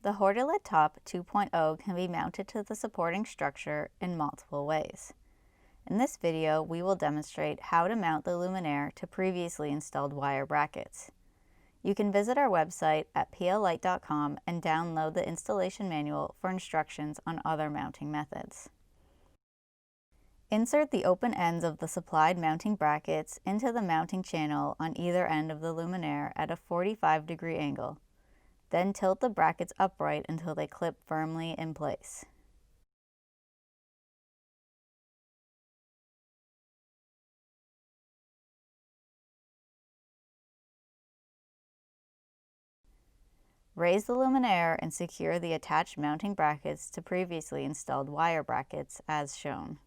The HortiLED Top 2.0 can be mounted to the supporting structure in multiple ways. In this video, we will demonstrate how to mount the luminaire to previously installed wire brackets. You can visit our website at pllight.com and download the installation manual for instructions on other mounting methods. Insert the open ends of the supplied mounting brackets into the mounting channel on either end of the luminaire at a 45-degree angle. Then tilt the brackets upright until they clip firmly in place. Raise the luminaire and secure the attached mounting brackets to previously installed wire brackets as shown.